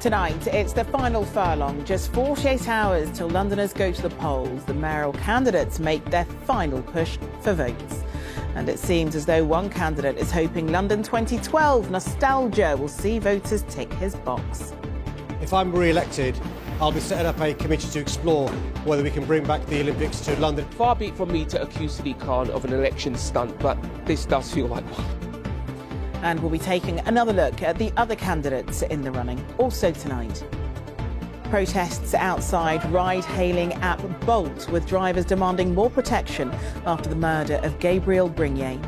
Tonight, it's the final furlong. Just 48 hours till Londoners go to the polls. The mayoral candidates make their final push for votes. And it seems as though one candidate is hoping London 2012 nostalgia will see voters tick his box. If I'm re-elected, I'll be setting up a committee to explore whether we can bring back the Olympics to London. Far be it from me to accuse Sadiq Khan of an election stunt, but this does feel like one. And we'll be taking another look at the other candidates in the running, also tonight. Protests outside ride-hailing app Bolt, with drivers demanding more protection after the murder of Gabriel Brignier.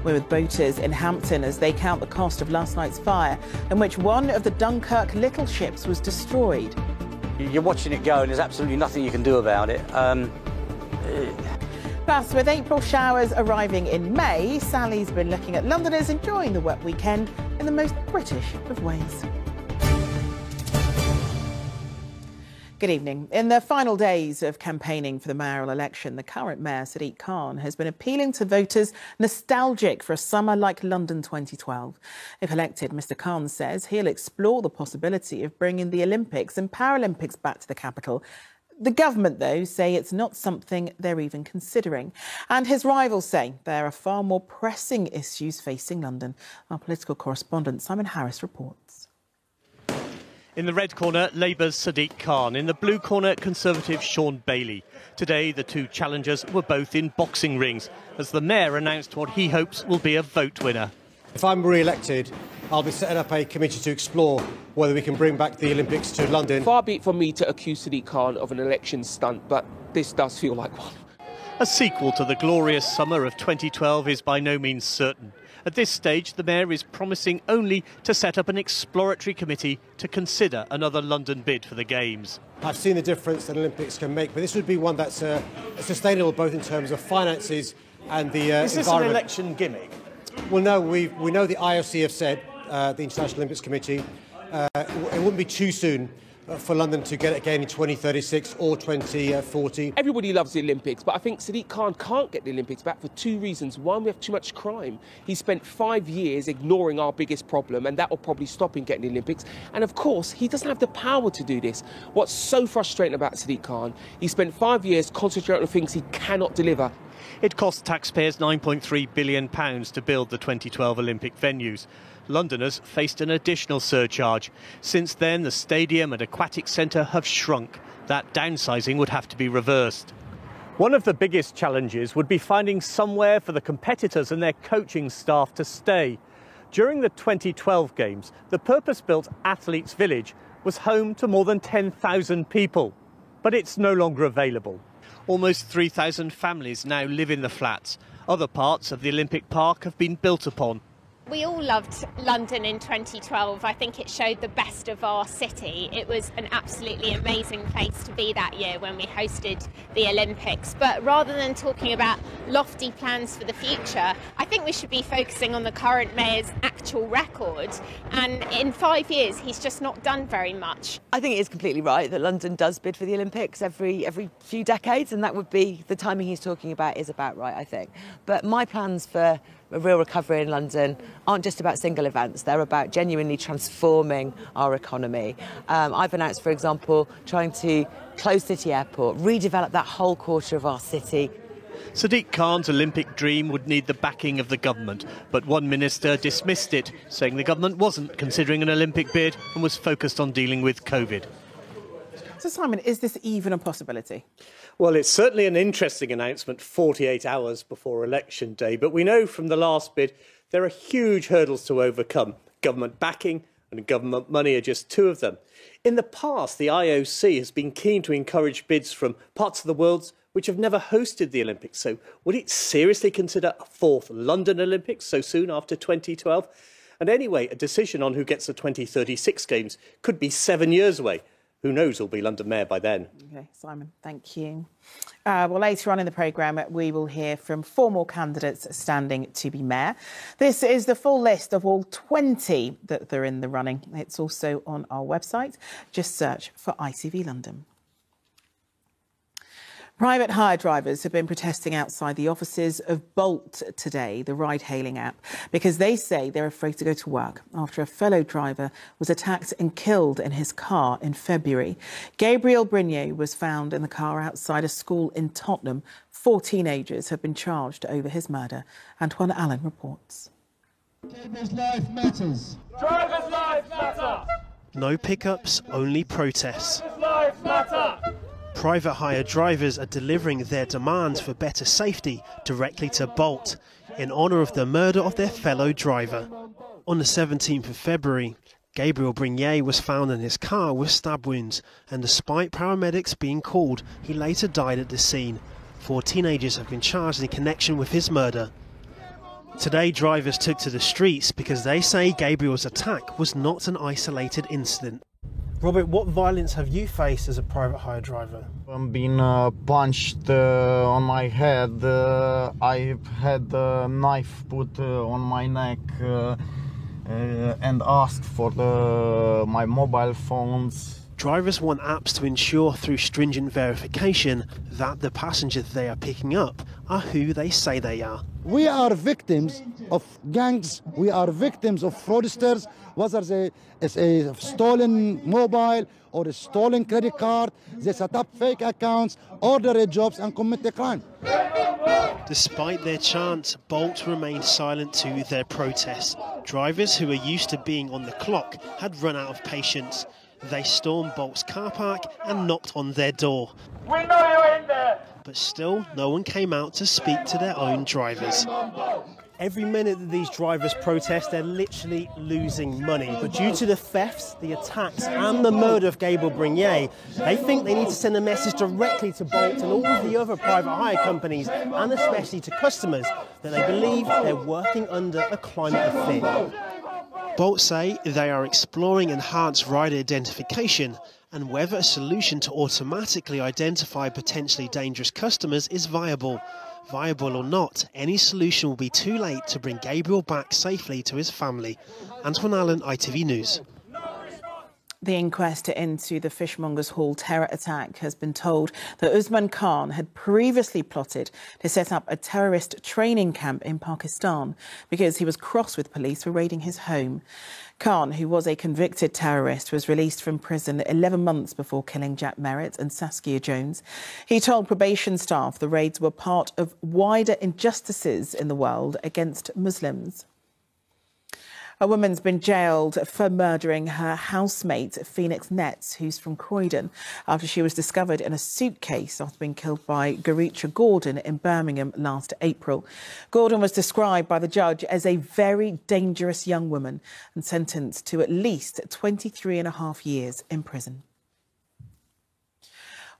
We're with boaters in Hampton as they count the cost of last night's fire, in which one of the Dunkirk little ships was destroyed. You're watching it go and there's absolutely nothing you can do about it. Plus, with April showers arriving in May, Sally's been looking at Londoners enjoying the wet weekend in the most British of ways. Good evening. In the final days of campaigning for the mayoral election, the current mayor, Sadiq Khan, has been appealing to voters nostalgic for a summer like London 2012. If elected, Mr Khan says he'll explore the possibility of bringing the Olympics and Paralympics back to the capital. The government, though, say it's not something they're even considering. And his rivals say there are far more pressing issues facing London. Our political correspondent, Simon Harris, reports. In the red corner, Labour's Sadiq Khan. In the blue corner, Conservative Sean Bailey. Today, the two challengers were both in boxing rings, as the mayor announced what he hopes will be a vote winner. If I'm re-elected, I'll be setting up a committee to explore whether we can bring back the Olympics to London. Far be it from me to accuse Sadiq Khan of an election stunt, but this does feel like one. A sequel to the glorious summer of 2012 is by no means certain. At this stage, the mayor is promising only to set up an exploratory committee to consider another London bid for the Games. I've seen the difference that Olympics can make, but this would be one that's sustainable both in terms of finances and the environment. Is this an election gimmick? Well, no, we know the IOC have said, the International Olympics Committee, it wouldn't be too soon for London to get it again in 2036 or 2040. Everybody loves the Olympics, but I think Sadiq Khan can't get the Olympics back for two reasons. One, we have too much crime. He spent 5 years ignoring our biggest problem, and that will probably stop him getting the Olympics. And of course, he doesn't have the power to do this. What's so frustrating about Sadiq Khan, he spent 5 years concentrating on things he cannot deliver. It cost taxpayers £9.3 billion to build the 2012 Olympic venues. Londoners faced an additional surcharge. Since then, the stadium and aquatic centre have shrunk. That downsizing would have to be reversed. One of the biggest challenges would be finding somewhere for the competitors and their coaching staff to stay. During the 2012 Games, the purpose-built Athletes' Village was home to more than 10,000 people. But it's no longer available. Almost 3,000 families now live in the flats. Other parts of the Olympic Park have been built upon. We all loved London in 2012. I think it showed the best of our city. It was an absolutely amazing place to be that year when we hosted the Olympics. But rather than talking about lofty plans for the future, I think we should be focusing on the current mayor's actual record. And in 5 years, he's just not done very much. I think it is completely right that London does bid for the Olympics every few decades, and that would be the timing he's talking about is about right, I think. But my plans for a real recovery in London aren't just about single events, they're about genuinely transforming our economy. I've announced, for example, trying to close City Airport, redevelop that whole quarter of our city. Sadiq Khan's Olympic dream would need the backing of the government, but one minister dismissed it, saying the government wasn't considering an Olympic bid and was focused on dealing with COVID. So, Simon, is this even a possibility? Well, it's certainly an interesting announcement 48 hours before Election Day, but we know from the last bid there are huge hurdles to overcome. Government backing and government money are just two of them. In the past, the IOC has been keen to encourage bids from parts of the world which have never hosted the Olympics. So would it seriously consider a fourth London Olympics so soon after 2012? And anyway, a decision on who gets the 2036 Games could be 7 years away. Who knows who'll be London Mayor by then. OK, Simon, thank you. Well, later on in the programme, we will hear from 4 more candidates standing to be mayor. This is the full list of all 20 that are in the running. It's also on our website. Just search for ITV London. Private hire drivers have been protesting outside the offices of Bolt today, the ride-hailing app, because they say they're afraid to go to work after a fellow driver was attacked and killed in his car in February. Gabriel Brignier was found in the car outside a school in Tottenham. 4 teenagers have been charged over his murder. Antoine Allen reports. Driver's life matters. Driver's life matter. No pickups, only protests. Driver's life matter. Private hire drivers are delivering their demands for better safety directly to Bolt in honour of the murder of their fellow driver. On the 17th of February, Gabriel Brignier was found in his car with stab wounds, and despite paramedics being called, he later died at the scene. 4 teenagers have been charged in connection with his murder. Today, drivers took to the streets because they say Gabriel's attack was not an isolated incident. Robert, what violence have you faced as a private hire driver? I'm being punched on my head. I've had a knife put on my neck and asked for my mobile phones. Drivers want apps to ensure through stringent verification that the passengers they are picking up are who they say they are. We are victims of gangs, we are victims of fraudsters, whether it's a stolen mobile or a stolen credit card. They set up fake accounts, order jobs and commit a crime. Despite their chants, Bolt remained silent to their protests. Drivers who are used to being on the clock had run out of patience. They stormed Bolt's car park and knocked on their door. We know you're in there! But still, no one came out to speak to their own drivers. Every minute that these drivers protest, they're literally losing money. But due to the thefts, the attacks and the murder of Gabriel Brignier, they think they need to send a message directly to Bolt and all of the other private hire companies, and especially to customers, that they believe they're working under a climate of fear. Bolt say they are exploring enhanced rider identification and whether a solution to automatically identify potentially dangerous customers is viable. Viable or not, any solution will be too late to bring Gabriel back safely to his family. Antoine Allen, ITV News. The inquest into the Fishmongers Hall terror attack has been told that Usman Khan had previously plotted to set up a terrorist training camp in Pakistan because he was cross with police for raiding his home. Khan, who was a convicted terrorist, was released from prison 11 months before killing Jack Merritt and Saskia Jones. He told probation staff the raids were part of wider injustices in the world against Muslims. A woman's been jailed for murdering her housemate, Phoenix Netz, who's from Croydon, after she was discovered in a suitcase after being killed by Garicha Gordon in Birmingham last April. Gordon was described by the judge as a very dangerous young woman and sentenced to at least 23.5 years in prison.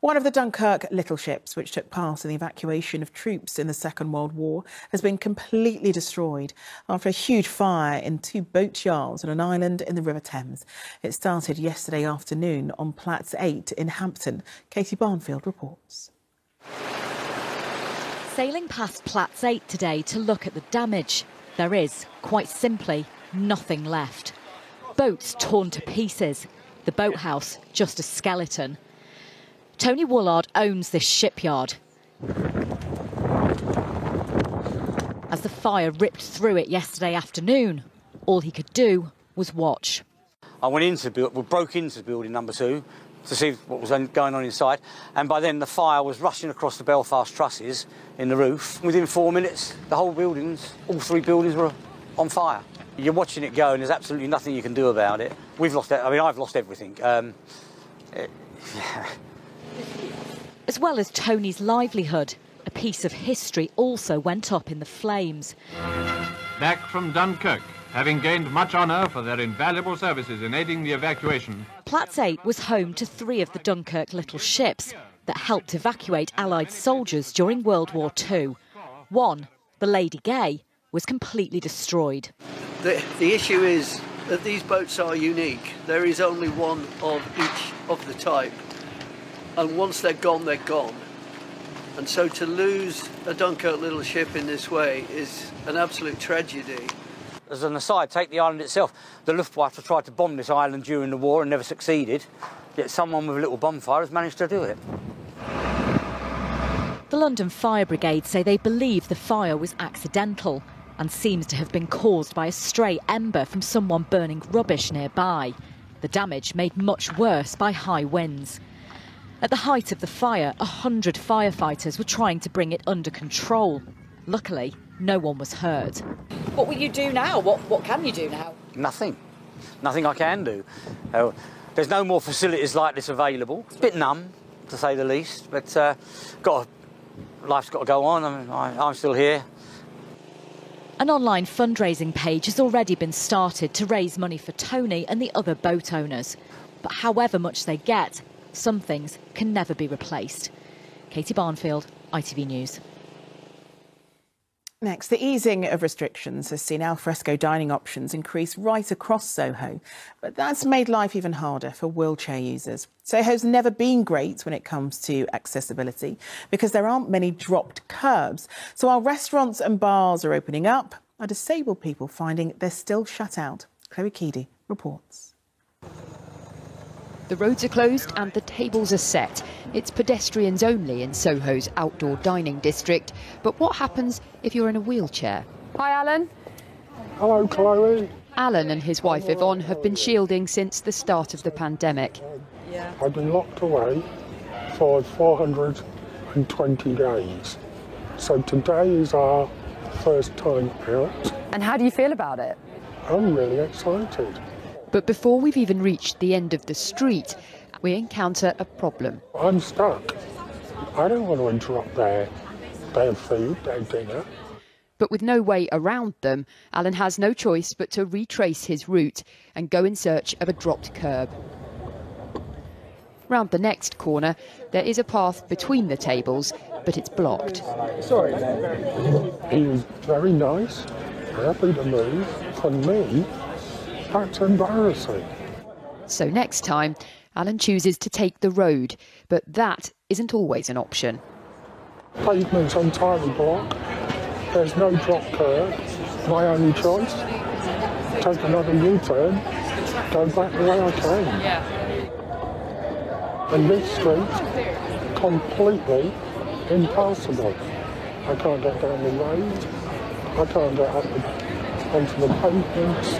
One of the Dunkirk little ships, which took part in the evacuation of troops in the Second World War, has been completely destroyed after a huge fire in 2 boat yards on an island in the River Thames. It started yesterday afternoon on Platts 8 in Hampton. Katie Barnfield reports. Sailing past Platts 8 today to look at the damage. There is, quite simply, nothing left. Boats torn to pieces. The boathouse just a skeleton. Tony Woolard owns this shipyard. As the fire ripped through it yesterday afternoon, all he could do was watch. I went into the we broke into building number 2 to see what was going on inside, and by then the fire was rushing across the Belfast trusses in the roof. Within 4 minutes, the whole buildings, all 3 buildings were on fire. You're watching it go and there's absolutely nothing you can do about it. We've lost, I've lost everything. As well as Tony's livelihood, a piece of history also went up in the flames. Back from Dunkirk, having gained much honour for their invaluable services in aiding the evacuation. Platts 8 was home to 3 of the Dunkirk little ships that helped evacuate Allied soldiers during World War II. One, the Lady Gay, was completely destroyed. The issue is that these boats are unique. There is only one of each of the type. And once they're gone, they're gone. And so to lose a Dunkirk little ship in this way is an absolute tragedy. As an aside, take the island itself. The Luftwaffe tried to bomb this island during the war and never succeeded. Yet someone with a little bonfire has managed to do it. The London Fire Brigade say they believe the fire was accidental and seems to have been caused by a stray ember from someone burning rubbish nearby. The damage made much worse by high winds. At the height of the fire, 100 firefighters were trying to bring it under control. Luckily, no one was hurt. What will you do now? What can you do now? Nothing. Nothing I can do. There's no more facilities like this available. It's a bit numb, to say the least, but life's got to go on. I'm still here. An online fundraising page has already been started to raise money for Tony and the other boat owners. But however much they get, some things can never be replaced. Katie Barnfield, ITV News. Next, the easing of restrictions has seen alfresco dining options increase right across Soho. But that's made life even harder for wheelchair users. Soho's never been great when it comes to accessibility because there aren't many dropped curbs. So while restaurants and bars are opening up, are disabled people finding they're still shut out? Chloe Keedy reports. The roads are closed and the tables are set. It's pedestrians only in Soho's outdoor dining district. But what happens if you're in a wheelchair? Hi, Alan. Hello, Chloe. Alan and his wife Yvonne have been shielding since the start of the pandemic. I've been locked away for 420 days. So today is our first time out. And how do you feel about it? I'm really excited. But before we've even reached the end of the street, we encounter a problem. I'm stuck. I don't want to interrupt their food, their dinner. But with no way around them, Alan has no choice but to retrace his route and go in search of a dropped curb. Round the next corner, there is a path between the tables, but it's blocked. Sorry. He was very nice, happy to move. For me, that's embarrassing. So next time, Alan chooses to take the road, but that isn't always an option. Pavement's entirely blocked. There's no drop curb. My only choice, take another U-turn, go back the way I came. And this street, completely impassable. I can't get down the road. I can't get up onto the pavements.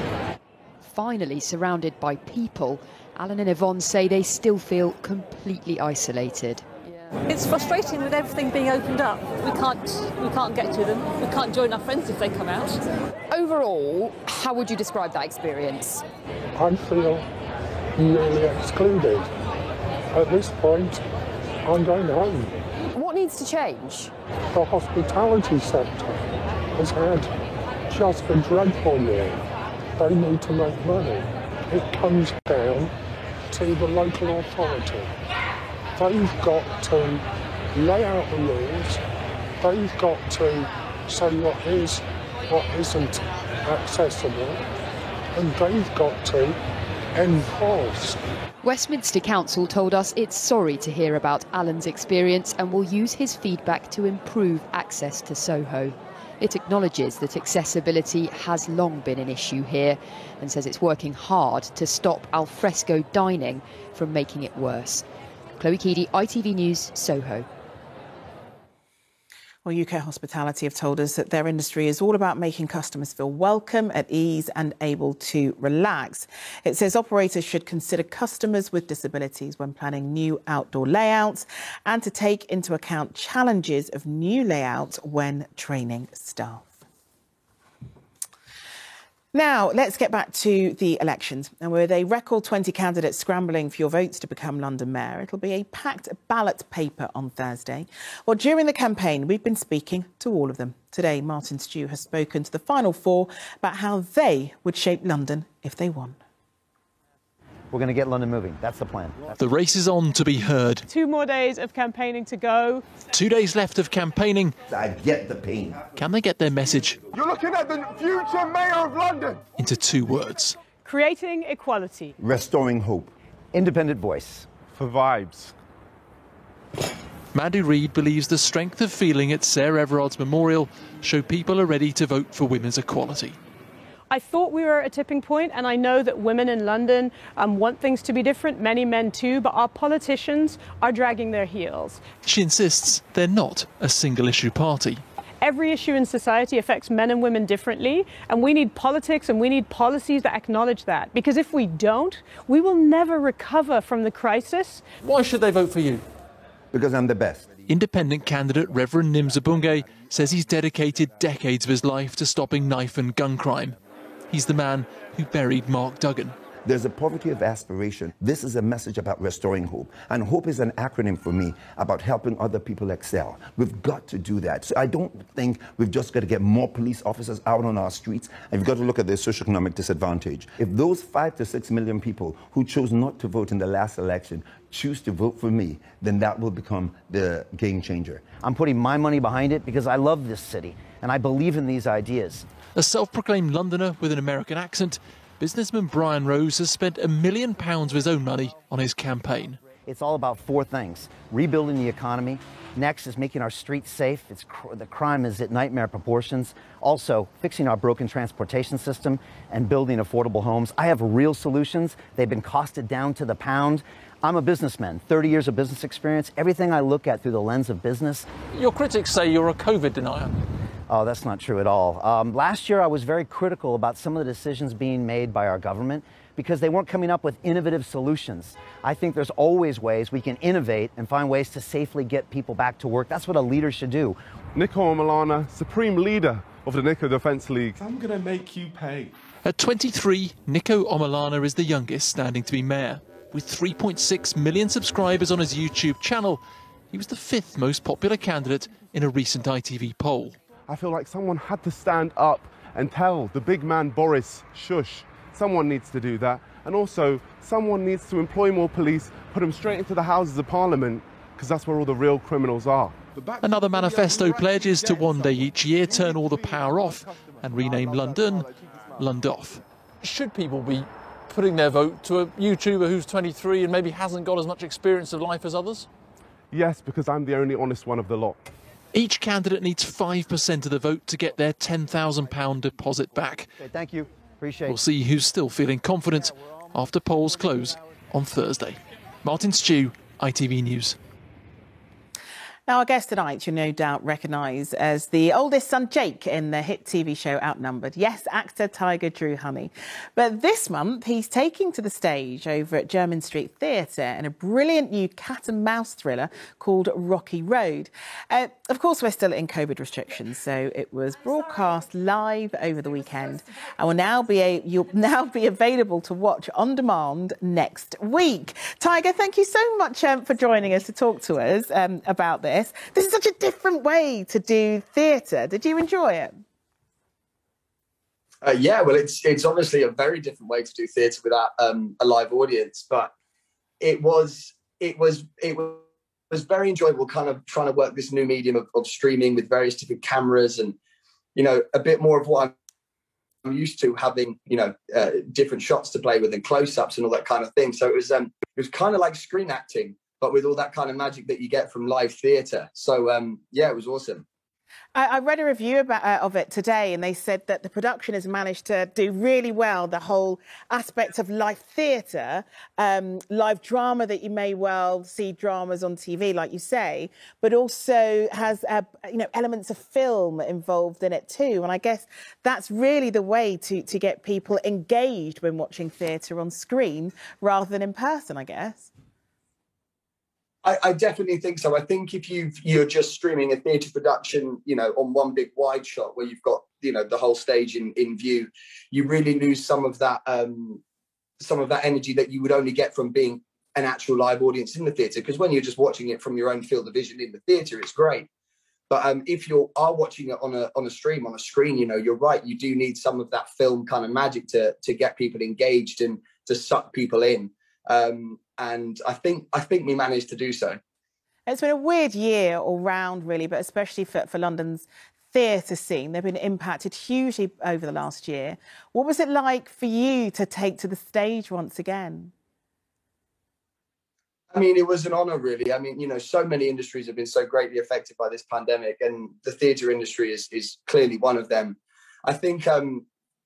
Finally surrounded by people, Alan and Yvonne say they still feel completely isolated. It's frustrating with everything being opened up. We can't get to them. We can't join our friends if they come out. Overall, how would you describe that experience? I feel really excluded. At this point, I'm going home. What needs to change? The hospitality sector has had just a dreadful year. They need to make money. It comes down to the local authority. They've got to lay out the rules. They've got to say what is, what isn't accessible, and they've got to enforce. Westminster Council told us it's sorry to hear about Alan's experience and will use his feedback to improve access to Soho. It acknowledges that accessibility has long been an issue here and says it's working hard to stop alfresco dining from making it worse. Chloe Keedy, ITV News, Soho. Well, UK Hospitality have told us that their industry is all about making customers feel welcome, at ease and able to relax. It says operators should consider customers with disabilities when planning new outdoor layouts and to take into account challenges of new layouts when training staff. Now, let's get back to the elections. And with a record 20 candidates scrambling for your votes to become London Mayor, it'll be a packed ballot paper on Thursday. Well, during the campaign, we've been speaking to all of them. Today, Martin Stew has spoken to the final four about how they would shape London if they won. We're going to get London moving. That's the plan. The race is on to be heard. 2 more days of campaigning to go. 2 days left of campaigning. I get the pain. Can they get their message? You're looking at the future mayor of London. Into 2 words. Creating equality. Restoring hope. Independent voice. For vibes. Mandy Reid believes the strength of feeling at Sarah Everard's memorial show people are ready to vote for women's equality. I thought we were at a tipping point, and I know that women in London want things to be different, many men too, but our politicians are dragging their heels. She insists they're not a single-issue party. Every issue in society affects men and women differently, and we need politics and we need policies that acknowledge that. Because if we don't, we will never recover from the crisis. Why should they vote for you? Because I'm the best. Independent candidate Reverend Nimza Bungay says he's dedicated decades of his life to stopping knife and gun crime. He's the man who buried Mark Duggan. There's a poverty of aspiration. This is a message about restoring hope. And hope is an acronym for me about helping other people excel. We've got to do that. So I don't think we've just got to get more police officers out on our streets. And we've got to look at their socioeconomic disadvantage. If those 5 to 6 million people who chose not to vote in the last election choose to vote for me, then that will become the game changer. I'm putting my money behind it because I love this city and I believe in these ideas. A self-proclaimed Londoner with an American accent, businessman Brian Rose has spent £1 million of his own money on his campaign. It's all about 4 things. Rebuilding the economy. Next is making our streets safe. The crime is at nightmare proportions. Also, fixing our broken transportation system and building affordable homes. I have real solutions. They've been costed down to the pound. I'm a businessman, 30 years of business experience. Everything I look at through the lens of business. Your critics say you're a COVID denier. Oh, that's not true at all. Last year, I was very critical about some of the decisions being made by our government because they weren't coming up with innovative solutions. I think there's always ways we can innovate and find ways to safely get people back to work. That's what a leader should do. Nico Omilana, Supreme Leader of the Nico Defence League. I'm going to make you pay. At 23, Nico Omilana is the youngest standing to be mayor. With 3.6 million subscribers on his YouTube channel, he was the 5th most popular candidate in a recent ITV poll. I feel like someone had to stand up and tell the big man Boris, shush. Someone needs to do that. And also, someone needs to employ more police, put them straight into the Houses of Parliament, because that's where all the real criminals are. Another manifesto pledges to one day each year turn all the power off and rename London Lundoff. Should people be putting their vote to a YouTuber who's 23 and maybe hasn't got as much experience of life as others? Yes, because I'm the only honest one of the lot. Each candidate needs 5% of the vote to get their £10,000 deposit back. Okay, thank you. Appreciate it. We'll see who's still feeling confident after polls close on Thursday. Martin Stew, ITV News. Now, our guest tonight you'll no doubt recognise as the oldest son Jake in the hit TV show Outnumbered. Yes, actor Tiger Drew Honey. But this month he's taking to the stage over at Jermyn Street Theatre in a brilliant new cat and mouse thriller called Rocky Road. Of course, we're still in COVID restrictions, so it was broadcast live over the weekend and you'll now be available to watch on demand next week. Tiger, thank you so much for joining us to talk to us about this. This is such a different way to do theatre. Did you enjoy it? Yeah, well, it's obviously a very different way to do theatre without a live audience, but it was very enjoyable, kind of trying to work this new medium of streaming with various different cameras and, you know, a bit more of what I'm used to having, you know, different shots to play with and close-ups and all that kind of thing. So it was kind of like screen acting, but with all that kind of magic that you get from live theatre. So, yeah, it was awesome. I read a review of it today, and they said that the production has managed to do really well the whole aspect of live theatre, live drama that you may well see dramas on TV, like you say, but also has elements of film involved in it too. And I guess that's really the way to get people engaged when watching theatre on screen rather than in person, I guess. I definitely think so. I think if you're just streaming a theatre production, you know, on one big wide shot where you've got, you know, the whole stage in view, you really lose some of that energy that you would only get from being an actual live audience in the theatre. Because when you're just watching it from your own field of vision in the theatre, it's great. But if you are watching it on a stream, on a screen, you know, you're right. You do need some of that film kind of magic to get people engaged and to suck people in. And I think we managed to do so. It's been a weird year all round, really, but especially for London's theatre scene. They've been impacted hugely over the last year. What was it like for you to take to the stage once again? I mean, it was an honour, really. I mean, you know, so many industries have been so greatly affected by this pandemic, and the theatre industry is clearly one of them. I think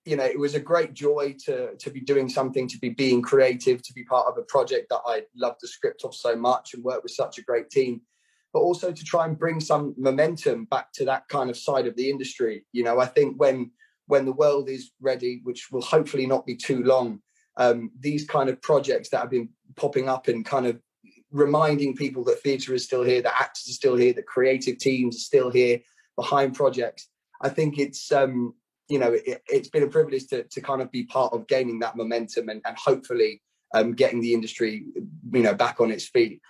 you know, it was a great joy to be doing something, to be being creative, to be part of a project that I loved the script of so much and work with such a great team, but also to try and bring some momentum back to that kind of side of the industry. You know, I think when the world is ready, which will hopefully not be too long, these kind of projects that have been popping up and kind of reminding people that theatre is still here, that actors are still here, that creative teams are still here behind projects. I think it's, you know, it's been a privilege to kind of be part of gaining that momentum and hopefully getting the industry, you know, back on its feet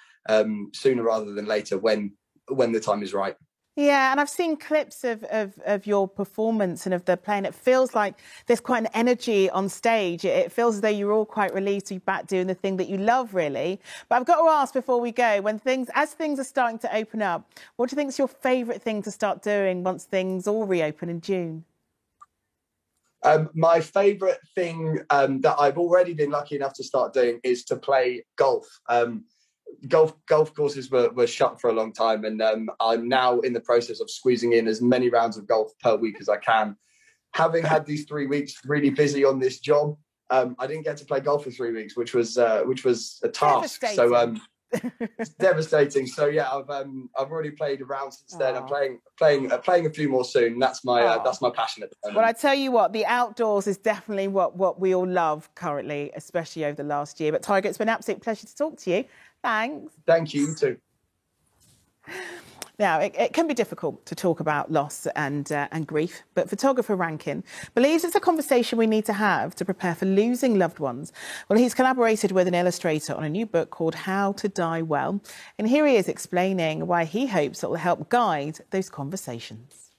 sooner rather than later when the time is right. Yeah, and I've seen clips of your performance and of the play, and it feels like there's quite an energy on stage. It feels as though you're all quite relieved to be back doing the thing that you love, really. But I've got to ask before we go, as things are starting to open up, what do you think is your favourite thing to start doing once things all reopen in June? My favourite thing that I've already been lucky enough to start doing is to play golf. Golf courses were shut for a long time, and I'm now in the process of squeezing in as many rounds of golf per week as I can. Having had these 3 weeks really busy on this job, I didn't get to play golf for 3 weeks, which was a task. So it's devastating. So yeah, I've already played a round since then. I'm playing a few more soon. That's my passion at the moment. Well, I tell you what, the outdoors is definitely what we all love currently, especially over the last year. But Tiger, it's been an absolute pleasure to talk to you. Thanks. Thank you, you too. Now, it can be difficult to talk about loss and grief, but photographer Rankin believes it's a conversation we need to have to prepare for losing loved ones. Well, he's collaborated with an illustrator on a new book called How to Die Well, and here he is explaining why he hopes it will help guide those conversations.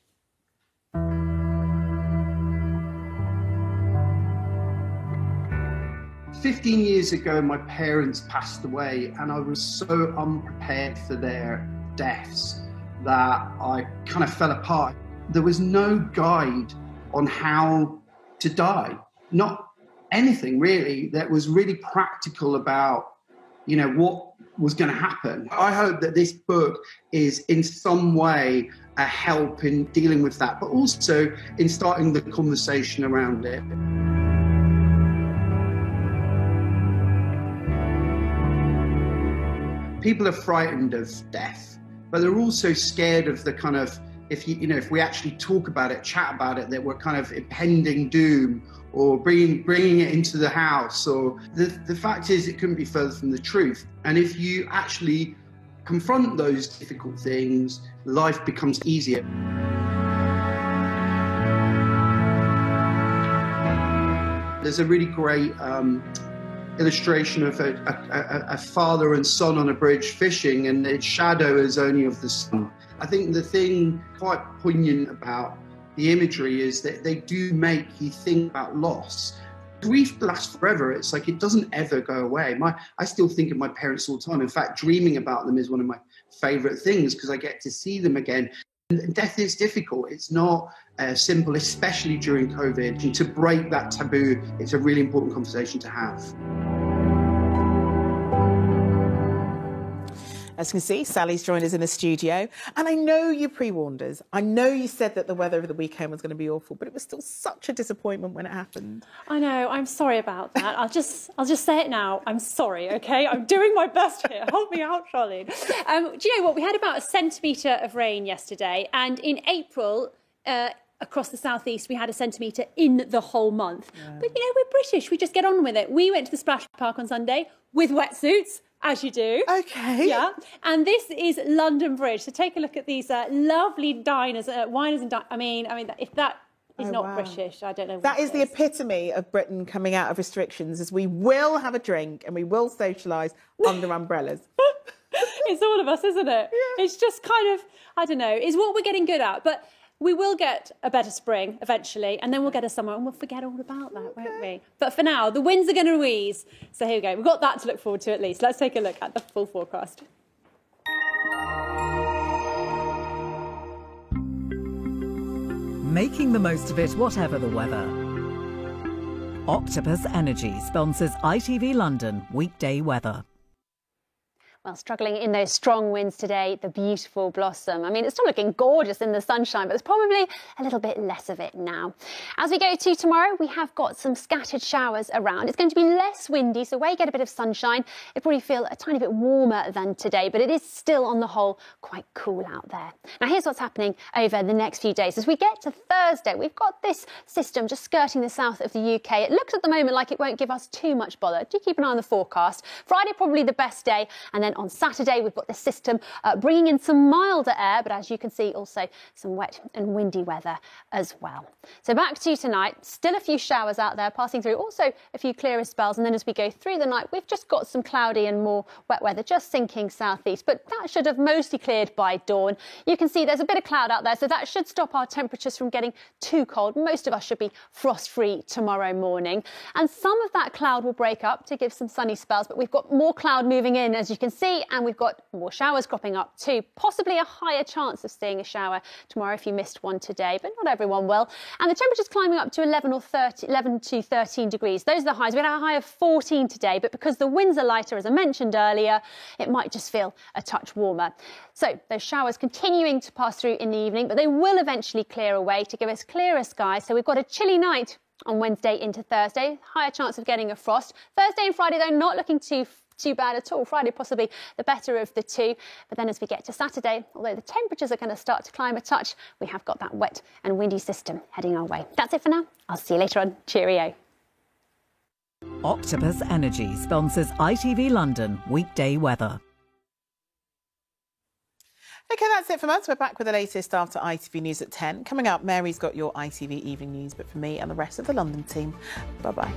15 years ago, my parents passed away, and I was so unprepared for their deaths that I kind of fell apart. There was no guide on how to die, not anything really that was really practical about, you know, what was going to happen. I hope that this book is in some way a help in dealing with that, but also in starting the conversation around it. People are frightened of death, but they're also scared of the kind of, if we actually talk about it, chat about it, that we're kind of impending doom or bringing it into the house. Or the fact is, it couldn't be further from the truth. And if you actually confront those difficult things, life becomes easier. There's a really great illustration of a father and son on a bridge fishing, and its shadow is only of the sun. I think the thing quite poignant about the imagery is that they do make you think about loss. Grief lasts forever. It's like it doesn't ever go away. I still think of my parents all the time. In fact, dreaming about them is one of my favourite things because I get to see them again. And death is difficult. It's not simple, especially during COVID. And to break that taboo, it's a really important conversation to have. As you can see, Sally's joined us in the studio. And I know you pre-warned us. I know you said that the weather over the weekend was going to be awful, but it was still such a disappointment when it happened. I know. I'm sorry about that. I'll just say it now. I'm sorry, OK? I'm doing my best here. Help me out, Charlene. Do you know what? We had about 1 centimetre of rain yesterday. And in April, across the southeast, we had 1 centimetre in the whole month. Yeah. But, you know, we're British. We just get on with it. We went to the Splash Park on Sunday with wetsuits. As you do. OK. Yeah. And this is London Bridge. So take a look at these lovely diners, winers and diners. I mean, if that is not British, I don't know what that is. The epitome of Britain coming out of restrictions, is we will have a drink and we will socialise under umbrellas. It's all of us, isn't it? Yeah. It's just kind of, I don't know, it's what we're getting good at. But we will get a better spring eventually, and then we'll get a summer, and we'll forget all about that, won't we? But for now, the winds are going to ease. So here we go. We've got that to look forward to at least. Let's take a look at the full forecast. Making the most of it, whatever the weather. Octopus Energy sponsors ITV London weekday weather. Well, struggling in those strong winds today, the beautiful blossom. I mean, it's still looking gorgeous in the sunshine, but there's probably a little bit less of it now. As we go to tomorrow, we have got some scattered showers around. It's going to be less windy, so where you get a bit of sunshine, it probably feel a tiny bit warmer than today, but it is still on the whole quite cool out there. Now, here's what's happening over the next few days. As we get to Thursday, we've got this system just skirting the south of the UK. It looks at the moment like it won't give us too much bother. Do keep an eye on the forecast. Friday, probably the best day, and then on Saturday, we've got this system bringing in some milder air, but as you can see, also some wet and windy weather as well. So back to tonight, still a few showers out there passing through, also a few clearer spells, and then as we go through the night, we've just got some cloudy and more wet weather just sinking southeast, but that should have mostly cleared by dawn. You can see there's a bit of cloud out there, so that should stop our temperatures from getting too cold. Most of us should be frost-free tomorrow morning, and some of that cloud will break up to give some sunny spells, but we've got more cloud moving in, as you can see, and we've got more showers cropping up too. Possibly a higher chance of seeing a shower tomorrow if you missed one today, but not everyone will. And the temperature's climbing up to 11 to 13 degrees. Those are the highs. We had a high of 14 today, but because the winds are lighter, as I mentioned earlier, it might just feel a touch warmer. So those showers continuing to pass through in the evening, but they will eventually clear away to give us clearer skies. So we've got a chilly night on Wednesday into Thursday, higher chance of getting a frost. Thursday and Friday, though, not looking too bad at all. Friday possibly the better of the two, but then as we get to Saturday, although the temperatures are going to start to climb a touch, we have got that wet and windy system heading our way. That's it for now. I'll see you later on. Cheerio. Octopus Energy sponsors ITV London weekday weather. OK, that's it from us. We're back with the latest after ITV News at 10. Coming up, Mary's got your ITV Evening News, but for me and the rest of the London team, bye-bye.